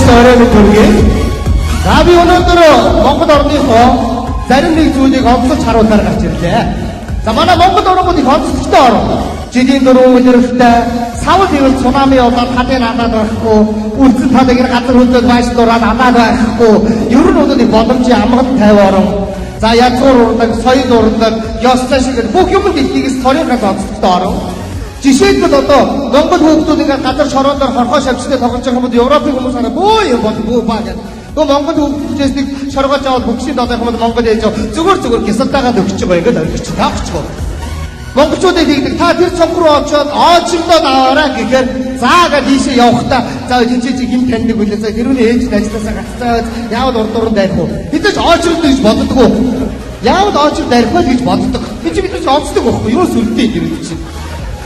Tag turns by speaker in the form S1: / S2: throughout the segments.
S1: оройн төргий. За би өнөөдөр Монгол орныхоо зарим нэг зүйлийг онцлог харуулгаар гарч ирлээ. За манай Монгол орн бол их онцлогтой орн. Жидийн дөрвөн үлрэлтэй савл хэвэл цунами болоод хадын надад байхгүй, үлдсэн тадаг ир газар хөлдөөд байш дураад надад байхгүй. Ер нь өнөөдөр боломжийн амгалт 50 орн. За язгуур урдаг, соёл урдаг, ёслол шиг бүх юм дэлхийгээс торийнхаас онцлогтой орн. Жишээлбэл одоо Монгол хүүхдүүд ингээд газар шороон дээр хорхоо шавчтай тоглож байгаа хүмүүс Европын хүмүүс хараа бөө юм бол бөө баа гэдэг. Нөгөө Монгол хүүхдүүдээс нэг шоргооч аваад бүгшийн додох юм бол Монгол ээж зүгээр гисэлтаагаад өгч байгаа ингээд ойлгоч таахгүй. Монголчуудыг хийдэг та тэр цонх руу очоод оочрлоод аваарай гэхээр заагаад ийшээ явахдаа за жинчээ хин таньдаг үлээ за хэрвээ ээж ажилласаа гацаад яавал урд уран дайрах уу хэдэж оочрлоо гэж боддгоо яавал оочрол дайрах вэ гэж боддог гэж бид ч онцдог байхгүй юу сүлдээ юм чинь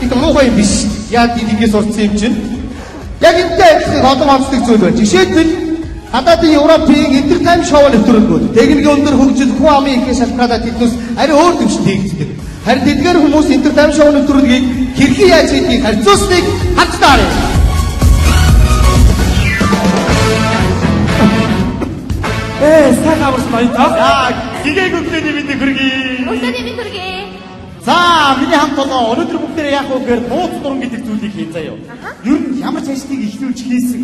S1: их муухай юм биш яа дийгээс урцсан юм чинь яг энтэй их олон онцлог зүйл байна жишээлбэл хадаадын Европын интертайм шоу нэвтрүүлгүүд техникийн өндөр хөгжил хүн амын ихээ шалтгаалаад тэднээс ари өөр төвчтэй хийгддэг. Харин тэдгээр хүмүүс интертайм шоу нэвтрүүлгийг хэрхэн яаж хийдгийг харьцуулсныг харж таарай.
S2: Сайн аварч баярлалаа. За, гигээг өгдөөний бидний хүргэе.
S3: Өглөөний минь хүргэе.
S2: За, миний хамт болоо өнөөдөр бүгдээрээ яах вэ гэхээр нууц дуран гэдэг зүйлийг хийн заяа. Ер нь ямар ч ажлыг ихлүүлж хийсэн.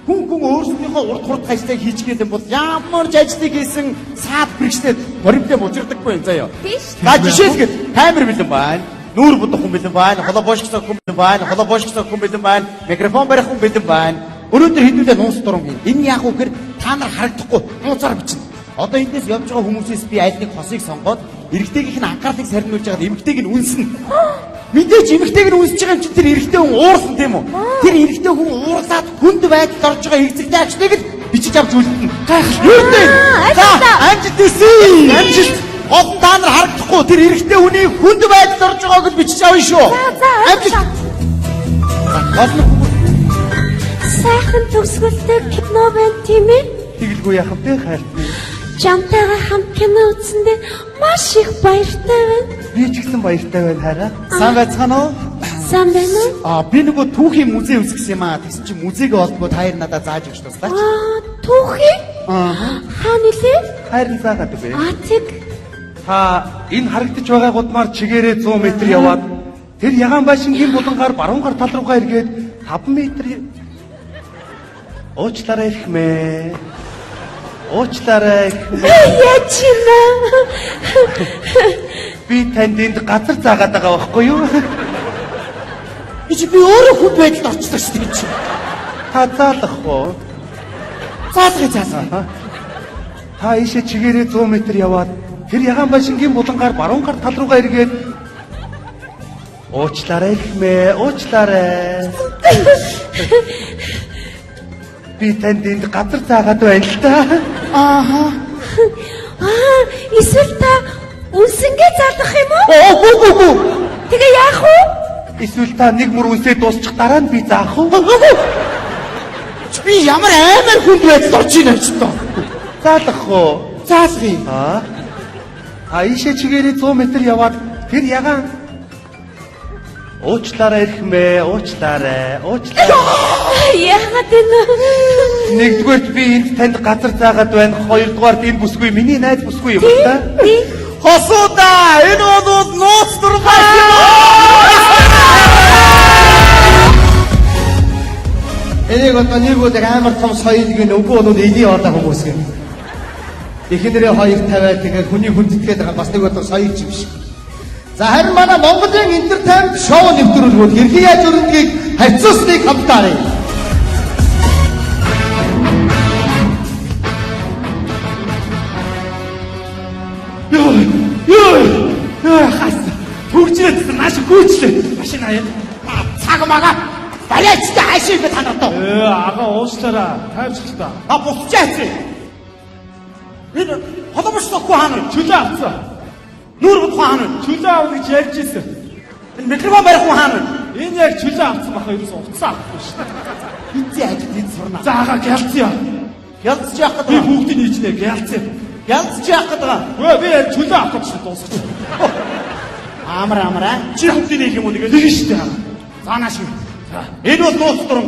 S2: Хүн өөрсдийнхөө урд хурд ажлыг хийчихгээд юм бол ямар ч ажлыг хийсэн саад бэрхшээд боримтэй мужирдаггүй юм заяа.
S3: Биш.
S2: За, жишээлбэл камер бэлэн байна. Нүүр будах хүн бэлэн байна. Холоо боошгоцоо хүн бэлэн байна. Холоо боошгоцоо хүн бэлэн байна. Микрофон барих хүн бэлэн байна. Өнөөдөр хэдүүлээ нууц дуран хийн. Энэ яах вэ гэхээр та нар харагдахгүй нууцаар бичнэ. Одоо эндээс явж байгаа хүмүүсээс би аль нэг хосыг сонгоод эрэгтэйгийнх нь анхаарлыг сарниулж байгаад эмэгтэйг нь үнснэ. Мэдээж эмэгтэйг нь үнсэж байгаа юм чинь тэр эрэгтэй хүн уурсан тийм үү? Тэр эрэгтэй хүн уурлаад хүнд байдалд орж байгаа хэрэгцээтэй ажлыг л бичиж авч үлдэнэ. Гайхалтай. За, амжилт хүсье. Амжилт. Гол та нар харагдахгүй тэр эрэгтэй хүний хүнд байдалд орж байгааг л бичиж авъя шүү. Амжилт.
S3: Сайхан төгсгөлтэй кино байна тийм ээ?
S2: Тэгэлгүй яах вэ хайртай?
S3: Жамтайгаа хамт кино үзсэндээ маш их баяртай байна.
S2: Би ч гэсэн баяртай байна хараа. Сайн байцгаана уу?
S3: Сайн байна уу?
S2: Би нөгөө түүхийн музей үзсэн юм аа. Тэгсэн чинь музейг олдгоо таяр надад зааж өгч туслаач.
S3: Түүхий? Хаана нэлээ?
S2: Хайрын заагаад үгүй.
S3: Тэг.
S4: Та энэ харагдаж байгаа гудмаар чигээрээ 100 м яваад тэр ягаан байшингийн булангаар баруун гар тал руугаа эргээд 5 м уучлаарай ихмээ. Уучлаарай ихмээ.
S3: Яач юм аа?
S4: Би танд энд газар заагаад байгаа байхгүй юу?
S2: Би өөрөө хүн байдалд орчлоо шүү дээ.
S4: Та заалах уу?
S2: Заалах.
S4: Та ийшээ чигээрээ 100 м яваад тэр ягаан байшингийн булангаар баруун гар тал руугаа эргээд уучлаарай ихмээ. Уучлаарай. Би танд энд газар заагаад байна л да.
S3: Эсвэл та үнсэнгээ заалах юм уу?
S2: Үгүй.
S3: Тэгээ яах вэ?
S4: Эсвэл та нэг мөр үнсээ дуусчих дараа нь би заах уу?
S2: Би ямар амар хүнд байдалд орж ийн ч тоо.
S4: Заалах уу?
S2: Заалгий.
S4: Ийшээ чигээрээ 100 м яваад тэр ягаан уучлаарай ихмээ. Уучлаарай.
S3: Яагаад энэ?
S4: Нэгдүгээрт би энд танд газар заагаад байна. Хоёрдугаарт энэ бүсгүй миний найз бүсгүй юм та.
S2: Хосуудаа энэ бол нууц дургай юм.
S1: Энийг одоо нэг үдэг амар том соёлын өвгөө өнөд элийн ордоо хүмүүс юм. Эхнэрээ хоёр тавиад тэгээд хүний хүндэтгээд байгаа бас нэг одоо соёл юм шиг. За харин манай Монголын интертайм шоу нэвтрүүлгүүд хэрхэн яаж өрнөгийг харьцуулсныг хамтаарай.
S2: Хас. Төгжрээд нааш гүйчлээ. Машин аяа. Цаг мага. Балайчтай хайшиг би танаад.
S5: Ага уучлаарай. Тайвшилтаа.
S2: Буцчаач. Энэ холбоочлохгүй хаана
S5: Чөлөө авцсан.
S2: нүүр бод хаана
S5: Чөлөө авах гэж ярьж ирсэн.
S2: энэ микрофон барих хүн хаана
S5: Энэ яг чөлөө авцсан баха ерөөсөө уцсан авахгүй шүү дээ.
S2: эцээ ажид энэ сурна.
S5: За ага гялцъя.
S2: Ялцж яах
S5: Би
S2: гэдэг.
S5: хүүхдийн нийцнэ гялцъя.
S2: Ялцж яах гэдэг.
S5: Би яг чөлөө авах гэж дуусчих.
S2: Амраа.
S5: Чи хүүхдийн нийт юм уу нэг шүү дээ.
S2: Цаанаа шүү. Энэ бол нууц дуран.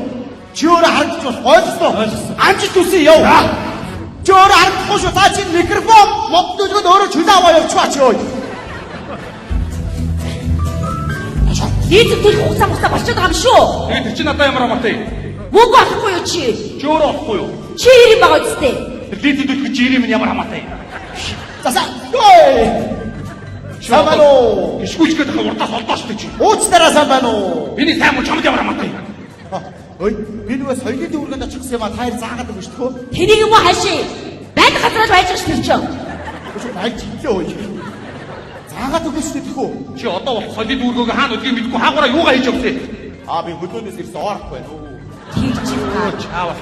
S2: Чи өөрөө харагдаж байна? Ойлгосноо? Амжилт хүсье яв. Чи өөрөө харагдахгүй шүү. За чи микрофон моддуулгад өөрөө чөлөө аваа явчихваа чи ой.
S3: Нийт тэр хугацаа мустаа болчиход байгаа юм шүү.
S4: Тэгээд чи надад ямар хамаатай?
S3: Мөнгө олохгүй юу чи?
S4: Чи өөрөө олохгүй юу?
S3: Чи ирэн байгаа үстэй.
S4: Тэр лидид үлгэж чи ирээ минь ямар хамаатай?
S2: За. Ой. Самано.
S4: Ишгүүчгээд хаа урдаас олдоо штэ чи.
S2: Ууцтараа сан байна уу?
S4: Миний сайн мөн чамд ямар хамаатай?
S2: Ой, би нөгөө соёлын дүүргэнд очихсан юм а та хоёр заагаад байгаа шүү дээ.
S3: Тэнийг юм уу хаашаа? Байд газраад байж байгаа шүү тэр чинь.
S2: Өчиг байг чиглээ ой. Заагаад өгөх шүү дээ тэхүү.
S4: Чи одоо бол соёлын дүүргөөг хаана өдгийг мэдгүй хаагаараа юугаа хийж өгсөн?
S2: Би хөдөөнөөс ирсэн орох байна уу?
S3: Тэр чинь
S4: Чаава.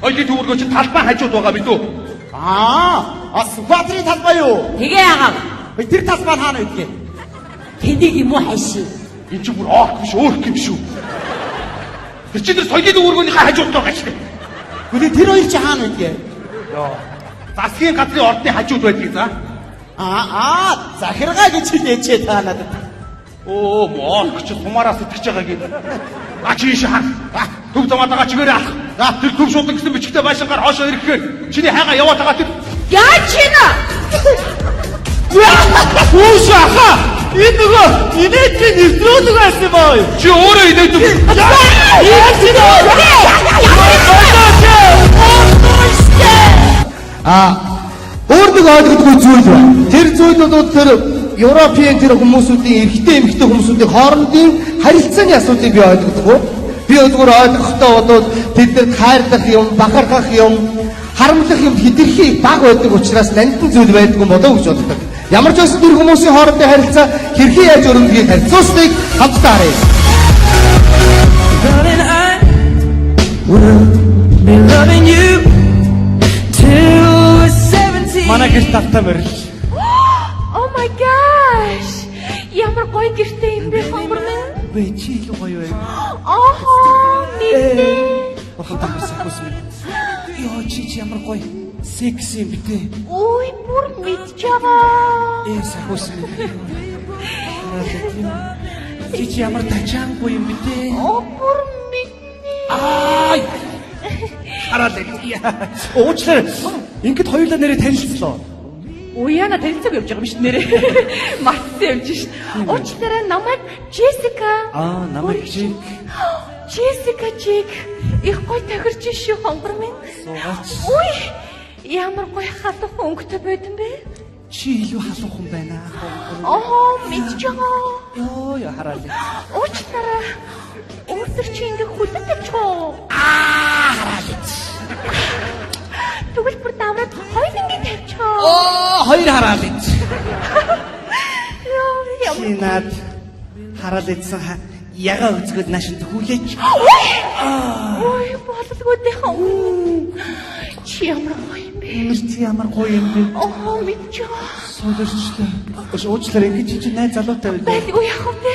S4: Соёлын дүүргөө чи талбай хажууд байгаа мэдүү?
S2: Сүхбаатарын талбай юу?
S3: тэгээ яагаад?
S2: Тэр талбай хаана байдгийг?
S3: Тэнийг юм уу хаашаа?
S4: Энд чи бүр оох биш өөр юм шүү. Тэр чи тэр соёлын дүүргөөнийхээ хажууд байгаа шүү.
S2: Үгүй тэр хоёр чи хаана байдгийг?
S4: Засгийн газрын ордны хажууд байдгийг за.
S2: Захиргаа гэж хэлээч та надад.
S4: Оо, моорч чи сумаараа сэтгэж байгаа гээд. Чи ийш хаа. Төв замаадаага чигээрээ алах. Тэр төв шуудан гэсэн бичгтэй байшингаар хоошоо ирэхээр чиний хайгаа яваад байгаа тэр.
S3: Яа чина?
S5: Уушааха! Энэ нөгөө инээдний нэвтрүүлэг байсан юм аа.
S4: Чи өөрөө инээд үү?
S1: Өөр нэг ойлгодгүй зүйл байна. Тэр зүйл бол тэр Европын тэр хүмүүсүүдийн эрэгтэй эмэгтэй хүмүүсүүдийн хоорондын харилцааны асуудлыг би ойлгодгүй. Би зөвхөн ойлгохдоо бол тэд нар хайрлах юм, бахархах юм, харамлах юм хэтэрхий баг байдаг учраас нандин зүйл байдгүй болоо гэж боддог. Ямар ч байсан тэр хүмүүсийн хоорондын харилцаа хэрхэн яаж өрнөдгийг харьцуулсныг хамтдаа харъя.
S6: Darling, I will be loving you till we're 70.
S5: Манай гэрт тавтай морил.
S3: Oh my gosh. Ямар гоё гэртэй юм бэ хомборны?
S5: Бэ чи илүү гоё байв.
S3: Нэтэ.
S5: Бахан тамарсах үсэн. Йоо чи ямар гоё. Секси юм битээ.
S3: Ой, бүр мэдчихэе.
S5: Сахуус. Чи ямар тачаангүй юм битээ.
S3: Бүр мэднэ.
S5: Хараад. Уучлаарай. Ингээд хоёулаа нэрээ танилцлаа.
S3: Уяна танилцаг явж байгаа юм шүү нэрээ. Мартсан явж шít. Уучлаарай намайг Джессика.
S5: Намайг Жик.
S3: Джессика Жик. Их гоё тохирч шүү хонгор минь.
S5: Суугаач.
S3: Ой, ямар гоё халуун өнгөтэй байд юм бэ?
S5: Чи илүү халуухан байна.
S3: Мэдчихэе.
S5: Йоо хараад.
S3: Уучлаарай. Өөртөө чи ингэ хүлэн тавьчихоо. Тэгвэл бүр давраад хоёр ингэ тавьчихоо.
S5: Хоёр хараад ич.
S3: Яа,
S5: Чи над хараад ицсэн яга үзгээд наашинт хүлээч.
S3: ой, бололгүй дээ хаа. Чи ямар гоё юм бэ?
S5: Чи ямар гоё юм бэ?
S3: Мэдчихэе.
S5: Содорчлаа. Уучлаарай ингэж чи найз залуутай байв.
S3: Байдгүй яах вэ?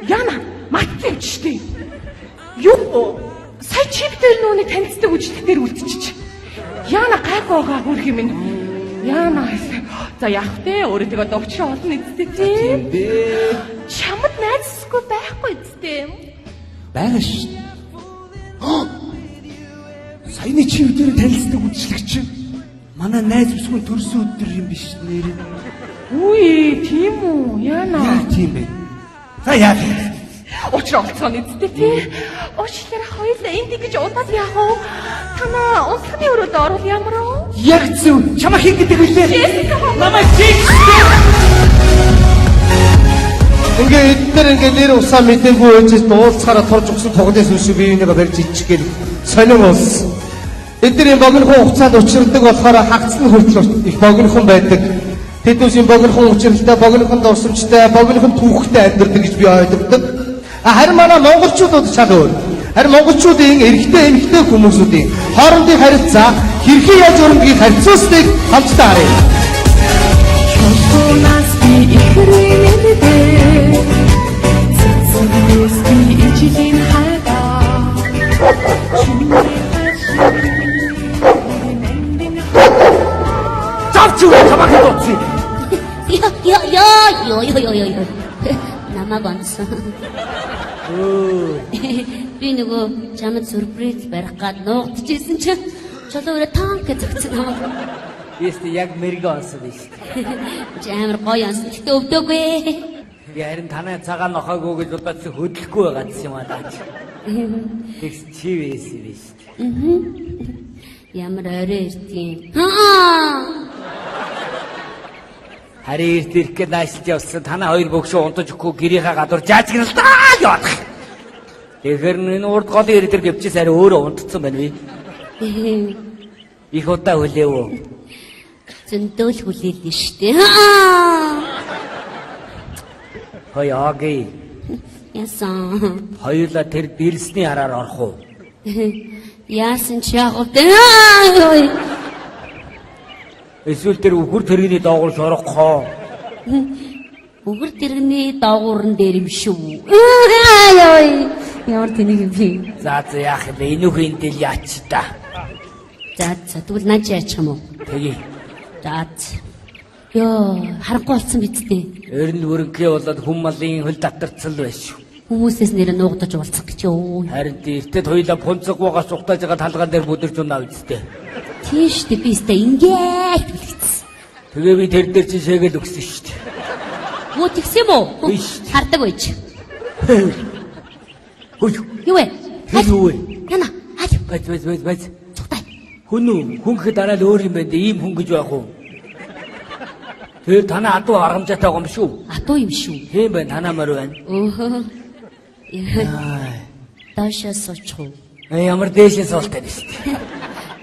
S3: Яна, матсан юм чи дээ. Юу? Сая чиптэй нүуний танилцдаг үжигтэй дээр үлдчихэж. Яна гайгүй байгаа хөрх юм ин. Яна. За яах вэ? Өөрөө тэгээ догчоо олон эзтэй тийм. Чамд найзсгүй байхгүй эзтэй.
S5: Байгаа шүү. Саяны чи өдөр танилцдаг үжиглэгч. Манай найз бүсгүй төрсөн өдөр юм биш нэр.
S3: Үгүй, тийм үү? Яна.
S5: Яа тийм бэ? За яа.
S3: Учраа олцсон эзтэй тий. Уучлаарай хоёулаа энд ингэж удаад яах вэ? Танаа унсны өрөөд орвол ямар вэ?
S5: Яг зөв. Чамаа хин гэдэг үлээ. Намайг Жик.
S1: Ингээд эдгээр ингээд нэр усаа мэдээгүй өөжөж дуулцахаараа турж өгсөн тоглоом сүншиг бие бинийгээ барьж ичгээл сонин болсон. Эдгээр богинохон хугацаанд учирдаг болохоор хагцны хүртэл их богинохон байдаг. Тэднүүсийн богинохон учиралтай, богинохон дурсамжтай, богинохон түүхтэй амьдардаг гэж би ойлгодог. Харин манай монголчуудад шал өөр. Харин монголчуудын эрэгтэй эмэгтэй хүмүүсүүдийн хоорондын харилцаа хэрхэн яаж өрнөдгийг харьцуулсныг хамтдаа харъя.
S6: Нас би ихрэнэдэ. Цэцэс би ичлийн хайгаа.
S5: Завч юу чамаа хөөцгий.
S3: Намаг онцсон.
S7: Би нөгөө чамд сюрприз барих гад нуугдчихсэн чинь чулуураа танк зөгцсөн юм.
S5: Ястэ яг мэрэгэн онсон биш.
S7: Чи амар гоё онсон. Гэтэ өвдөөгүй.
S5: Би харин танай цагаан нохоогүй гэж бодож хөдлөхгүй байгаа юм аа даа. Тэгс чи вэсэн биш.
S7: Ямар орой иртийн.
S5: Харин эрт ирэх гээд наашилж явсан танай хоёр бөгшөө унтаж өгөхгүй гэрийнхаа гадуур жааж гинэ л даа явах. Тэгэхээр энэ урд голын ирэх дээр гівчээс арай өөрөө унтцсан байна би. Их удаа хүлээвөө.
S7: Зөндөөл хүлээлнэ штэ.
S5: Хой аги.
S7: Ясан.
S5: Хоёулаа тэр бэрсний хараар орох уу?
S7: Яасан ч яг уу.
S5: Эсвэл тэр үхэр тэрэгний доогуур шорохоо.
S7: Үгэр тэрэгний доогуурн дээр юм шүү. Ямар тэнийг юм бэ?
S5: За яах вэ? Энүүхэн тэл яач та.
S7: За тэгвэл наач яачих юм уу?
S5: Тэгье.
S7: За. Йоо, харахгүй болсон биз дээ.
S5: Өрн өргөө болоод хүм малын хөл татарцсан л байш.
S7: Хүмүүсээс нэр нуугдаж уулзах гэж юу?
S5: Харин эртэд хоёлаа пунцэг гоогаа сугтааж байгаа талгаан дээр бүдэрч унаа үсттэй.
S7: Тийш дээ би өстэй ингээд үлгцсэн.
S5: Тэгээ би тэр дээр чинь шээгэл өгсөн шүү дээ.
S7: Муу тэгсэн юм уу?
S5: Биш.
S7: Хардаг байж.
S5: Хөөе.
S7: Юу вэ?
S5: Тэр юу вэ?
S7: Яна, хай.
S5: Бац.
S7: Цугтай.
S5: Хүн үү? Хүн гэхэд дараа л өөр юм байна дээ. Ийм хүн гэж байх уу? Тэр танаа адуу аргамжаатай байгаа юм шүү.
S7: Атуу юм шүү.
S5: Тийм байна, танаа мөр байна.
S7: Өөхөө. Таашаа суучих уу?
S5: Ямар дээшээ суултаа дээ шүү дээ.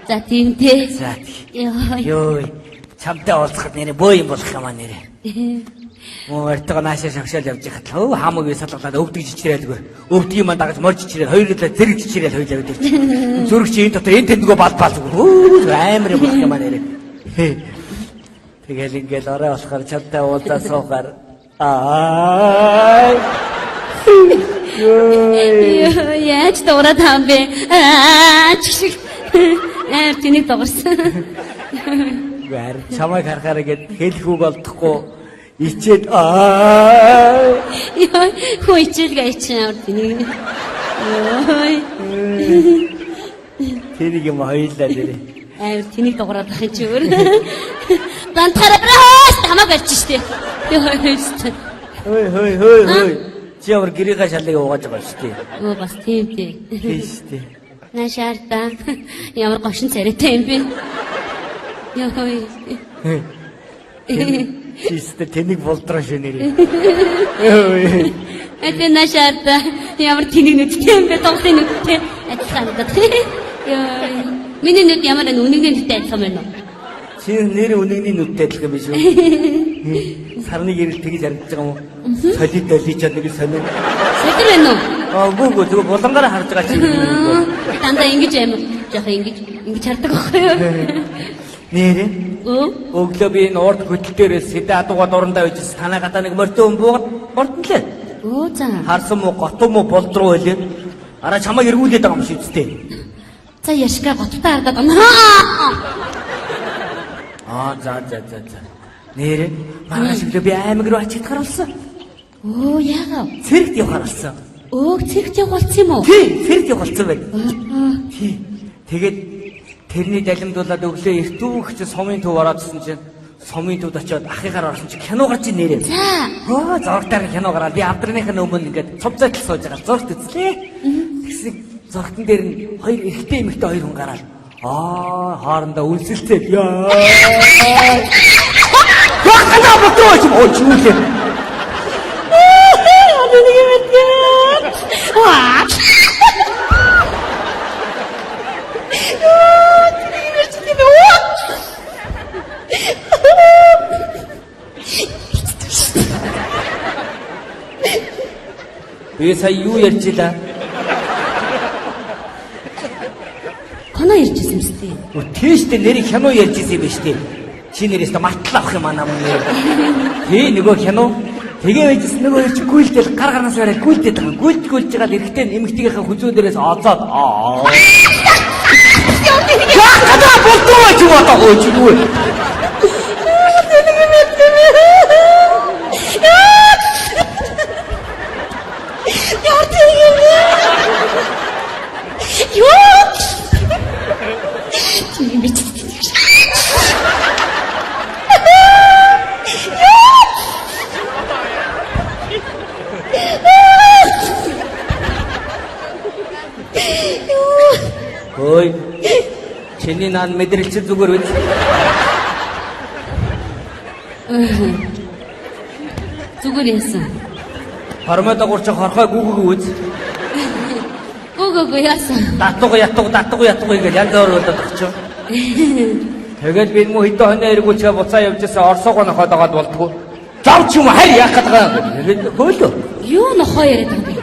S7: За тийм дээ.
S5: За.
S7: Йоо.
S5: Йой. Чамтай уулзахад нэрээ бөө юм болох юм аа нэрээ. Муу өртөө наашаа шагшаал явж хат. Өө хамаг салгалаад өвдөг жичрээлгүй. Өвдөг юм дагаж морж жичрээл хоёулаа зэрэг жичрээл хоёлаа өвдөг. Зүрх чи энэ дотор энэ тэндгөө балбаал зүгээр. Өө амар юм болох юм аа нэрээ. Тэгэл ингээл орой болохоор чамтай уулзаа суугаар. Аа.
S7: Йоо, яаж дуурайд хаан бэ? Чиг. Тэнийг дуурсан.
S5: Гэр чамайг харахаар гээд хэлэх үг олдохгүй ичээд аа.
S7: Йоо, хөө ичээлгээ ичээ тэнийг. Йоо.
S5: Тэнийг юм хоёлаа нэрээ.
S7: Тэнийг дуурайд байх чи өөр. Гантараас хамаа барьж штэ.
S5: Хөөе. Чи ямар гэрийнхаа шалыг угааж байгаа шүү дээ.
S7: Оо бас тийм дээ.
S5: Тийм шүү дээ.
S7: Нашаарта ямар гошин царайтай юм бэ? Йоо.
S5: Чистэ тэнийг болдроо шөнэрээ.
S7: Эдгээр нашаарта ямар тэнийг нүдтэй юм бэ? Тоглын нүдтэй адилхан гэдэг. Йоо. Миний нүд ямар үнэний нүдтэй адилхан байна уу?
S5: Чи нэр үнэний нүдтэй адилхан биш үү? Сарны гэрэл тэгж харагдаж байгаа юм уу? Солид доличаад нэг сонир.
S7: Сэтэр байна уу?
S5: Гүү зүгээр булангаараа харж байгаа чи.
S7: Дандаа ингэж амар жоох ингэж хардаг байхгүй юу?
S5: Нэрээ.
S7: Оо.
S5: Өглөө би энэ урд хөтөл дээрээс сэдэ адуугаа дурандаа үйжс танаа гадаа нэг морьтой хүн буугаад мордонлээ.
S7: Оо за.
S5: Харсан мó готов мó болдруу байлээ. Араа чамайг эргүүлээд байгаа юм шиг үстэй.
S7: За яшка готтой харагдаад байна.
S5: За. Нэрээ маргааш өглөө би аймаг руу ачиж гарсан.
S7: Оо яагаад?
S5: Цэрэгт явахаар болсон.
S7: Оо цэгт явуулсан юм уу?
S5: Тий, цэрэгт явуулсан байна. Тий. Тэгээд тэрний далимдуулаад өглөө эртүүх чи сумын төв ороодсэн чинь сумын төвд очиод ахыгаар орсон чи кино гарч ийн нэрээ.
S7: За.
S5: Зургатаар кино гараад би авдрынхаа өмнө ингээд цув зайтал сууж байгаа зургт үзлээ. Тэгсэн зургтан дээр нь хоёр эрэгтэй эмэгтэй хоёр хүн гараад хоорондоо үнсэлцээд яа. Хатаа ботрооч оо чүүлээ. Би сая юу ярьжила?
S7: Кино ярьжсэн юм шүү дээ.
S5: Тийштэй нэр кино ярьжсэн юм биш үү? Чи нэрээс мартлаа авах юм аа нам нэр. Тий нөгөө кино тэгээ байжсэн нөгөө ирч гүйлдэл гар гарнаас гараад гүйлдээд байгаа. Гүйлж жагаад эрэхтэй эмэгтэйгийнхээ хүзүүн дээрээс олоод Хатаа болтооч юу одоо хөөч юу вэ?
S7: Яа
S5: Миний наад мэдрэлч зүгээр үү?
S7: Зүгээр яасан.
S5: Хормой дагуурч хорхой гүүгэг үз.
S7: Гүгү яасан.
S5: Датгуу гэж янз бүр болоод очив. Тэгээд би муу хэдэн хоног эргүүлчээ буцаа явжсэн орсоогоо нохоод агаад болтгоо. Завч юм харь яах гээд байгаа юм. Тэгээд хөөлөө.
S7: Юу нохоо яриад байгаа юм бэ?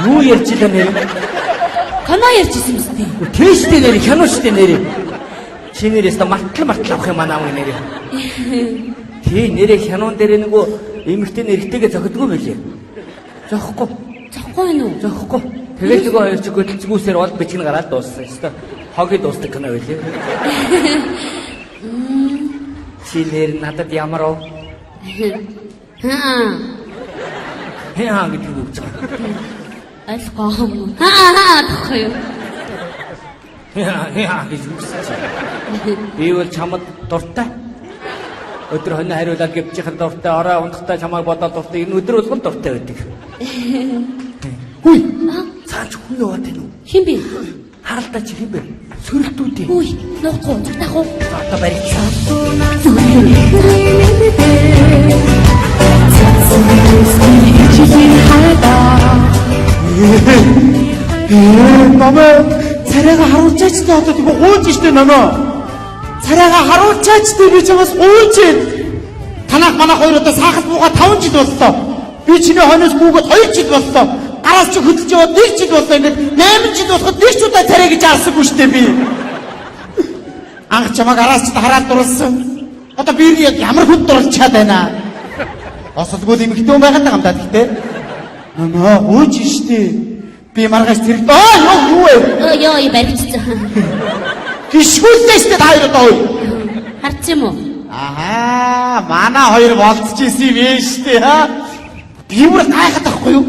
S5: Юу ярьж байгаа нэр?
S7: Канаа ярьжсэн юм бэ?
S5: Тэштэй нэр, хянууштэй нэр. Чи нэрээс мартал авах юм аа нэр. Тий нэрээ хянуун дээр нөгөө эмэгтэй нэрхтэйгээ зохидгүй байлээ. Зохихгүй.
S7: Зохгүй юу?
S5: Зохихгүй. Тэгээд нөгөө хоёр ч хөдөлцгүүсээр бол бичгэн гараад дууссан. Өстө хогийг дуустдаг кино байлээ. Чи нэр надад ямар оо? Хаа гэдэг үг гэж байна.
S7: Алгоо. Хаа гэхгүй юу?
S5: Хаа гэж үгсэж. Би бол чамд дуртай. Өдөр хонь хариулаад гэвчихэн дуртай, орой ундахтай чамайг бодоод дуртай. Энэ өдөр болгон дуртай байдаг. Хүй. Цаач хүн яваад байна уу?
S7: Хин бэ?
S5: Харалтаа чи хин бэ? Сөрөлтүүдээ.
S7: Үй, нуухгүй, зогтаах уу?
S5: Одоо барьцаа.
S2: Намаа царайгаа харуулчаач та одоо тийм гуйж штэ намаа. Царайгаа харуулчаач та би чамаас гуйж. Танах манах хоёр одоо саахад бууга 5 жил боллоо. Би чиний хойноос гүгээд 2 жил боллоо. Гараас ч хөдөлж яваад 1 жил боллоо. Ингээд 8 жил болоход нэг ч удаа царай гэж аасаагүй штэ би. Анх чамаа гараас ч хараад дурлсан. Одоо би яг ямар хүнд дурлчаад байна. Осолгүй эмэгтэй хүн байгаад байгаа юм да гэхдээ. Намаа гуйж штэ. Би маргааш тэр юу вэ?
S7: Ёо, барьчихсан.
S2: Гişгүүлтэй штэ та хоёр одоо.
S7: Харц юм уу?
S2: Ахаа, манай хоёр болцчихсэн юм ээ штэ хаа. Би бүр гайхаад байхгүй юу?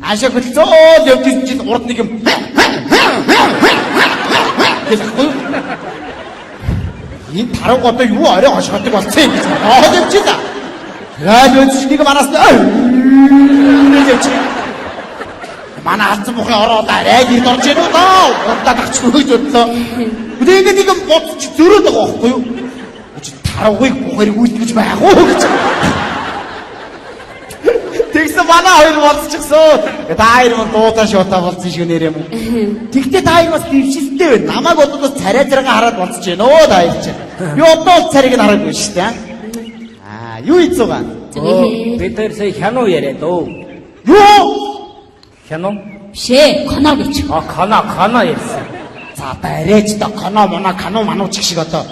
S2: Аашаа хөдөлцөөл явж ирсэн чинь урд нэг юм. Энэ тарав одоо юу орой хошгодог болцсон юм гэж бодож явчих та. Тэгээд өчигнийг манаас манай алдсан бүхэн ороод арай гэрд орж ирв үү даа. Урдаа тагч хөөж бодлоо. Үгүй ингэ нэг юм бодч зөрөөд байгаа байхгүй юу? Чи тарвыг бүхэрийг үйлдэж байх уу гэж. Тэгсэн манай хоёр болчихсон. Та хоёр мөн дуудаа шоотаа болцсон шиг нэр юм уу? Тэгтээ та хоёр бас дэвшилтэй байна. Намайг бодоод бас царай зэрэг хараад болчих жээ нөө та хоёр чинь. Би одоо л царайг нь хараагүй шүү дээ. Юу ийцугаа?
S5: Бид хоёр сая хянуу яриад оо.
S2: Юу?
S5: Хянуу?
S7: Шээ, канаа гэж.
S5: Кана ярьсан.
S2: За барайч та канаа манууч шиг одоо.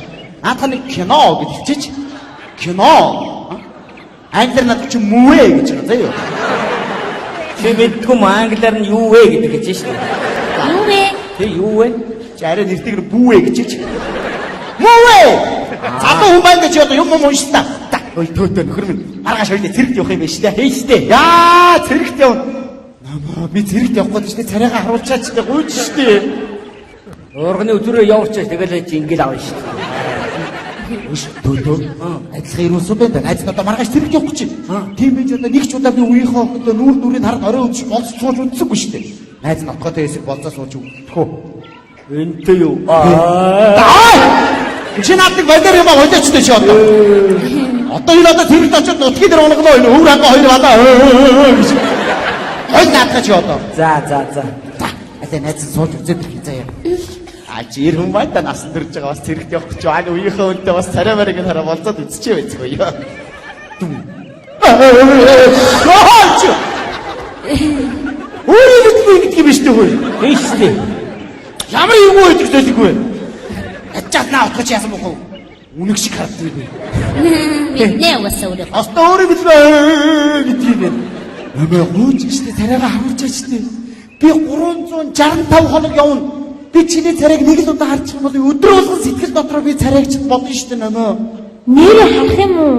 S2: Наатах нэг кино гэж хэлчих. Кино. Англиар надад чи мөвэ гэж байна заяа.
S5: Чи мэдгүй англиар нь юу вэ гэдэг гэж шүү дээ.
S7: Юу вэ?
S5: Тэ юу вэ?
S2: Чи арай нэртэйг бүүвэ гэж хэлчих. Мөвэ. Залуу хүн байна гэж одоо юм уншиж та. Ой төөтөө нөхөр минь. Маргааш хоёрын цэрэгт явах юм байна шүү дээ. Хей шүү дээ. Яа цэрэгт явна. Намаа би цэрэгт явах гэж шүү дээ. Царайгаа харуулчаач дээ гуйж шүү дээ.
S5: Урганы өдрөө явуулчих тэгэл чи ингээл авна шүү дээ.
S2: Үш төөтөө. Адилхан ирүүлсэн байна. Найз надад маргааш цэрэгт явах гэж. Тийм байж одоо нэг ч удаа би үеийнхээ охидоо нүрийг хараад орой өдөж болц сууж үдсэхгүй шүү дээ. Найз нотготой хэсэг болцоо сууж өгдөхөө.
S5: Энтэй юу?
S2: Чи наадыг бодор юм аа hodioочтой чи одоо. Одоо энэ одоо цэрэгт очиод нутгийн дээр унагнаа энэ өвөр ханга хоёр бадаа. Хой наадах чи одоо.
S5: За.
S2: Асаа найз сууж үзээд ирэх заяа. Чи ир хүн байна да насан дөрж байгаа бас цэрэгт явах гэж байна. Үеийнхээ үнтэй бас царай марыг хараа болцоод үзчихээ байцгүй ёо. Өөрийн гэдэг юм биш үү?
S5: Эйштэй.
S2: Ямар юм уу гэж хэлэхгүй. Ачаад наа отгоч яасан бохоо. Үнэг шиг харддаг би.
S7: Нэ уусаа өөрөө.
S2: Остоо өөрөө билээ гэдэг юм. Намаа хууч гэжтэй царайгаа харуулчаач дээ. Би 365 хоног явна. Би чиний царайг нэг л удаа харчих юм бол өдөр болгон сэтгэл дотроо би царайг чинь бодно шүү дээ намаа.
S7: Нэрээ харах юм уу?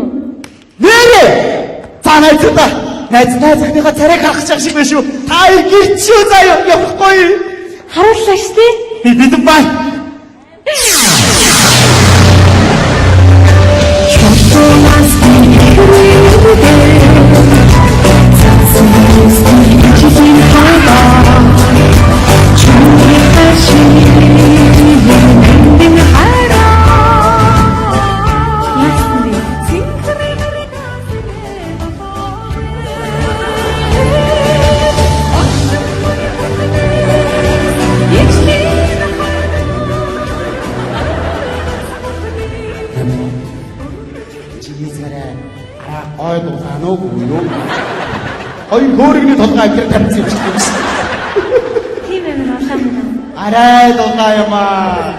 S2: Нэрээ. За найз захныхаа царайг харах шиг байна шүү. Та ирчихүү заяа явахгүй.
S7: Харууллаа шүү дээ.
S2: Би бидэн бай.
S6: Thank you.
S2: буюу. Хоёр хөөргөний толгой авчир тавьсан юм шиг.
S7: Тийм ээ уушаа мөн.
S2: Арай дулаа юм аа.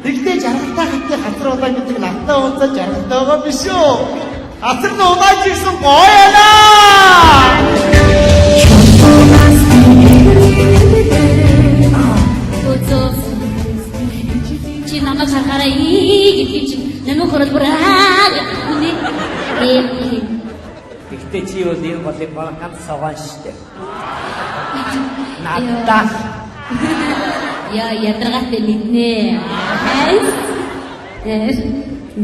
S2: Тэгтээ жаргалтай хатны хасар улаан гэдэг надтай уулзаж жаргалтай байгаа биш үү? Хасар нь унааж ирсэн гоё ялаа.
S7: Өцөө. Чи намайг харахаараа гэдэг чинь намайг хөрөл бүраа гэх үү?
S5: Гэхдээ чи бол энэ голыг ганц согоон штэ. Надаа.
S7: Яа ядаргатай мэднэ.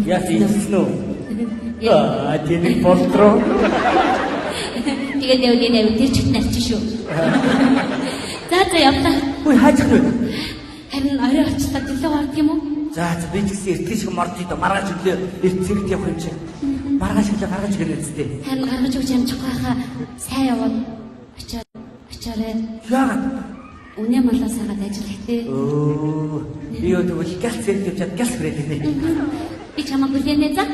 S5: Яа тийсэн үү? Аа, тийм болтроо.
S7: Тэгээд явдیں۔ Тэр чихт нарч шүү. За явлаа.
S5: Үй хаачих вэ?
S7: Харин орой очлоо төлөө гардаг юм уу?
S5: За би ч гэсэн эртний шиг мордыг да маргааш өглөө эрт зэрэгт явах юм чинь. Маргааш өглөө гаргаж ирэх үстэй.
S7: Харин гаргаж өгч амжихгүй хаа. Сайн яваад очоорой.
S5: Яагаад?
S7: Үнэ малаас хагаад ажиллах тий.
S5: Өө. Би юу тэгвэл гэлц зэрэг явчаад гэлц хүрээд ирнэ.
S7: Би чамаа бүлээнэ за.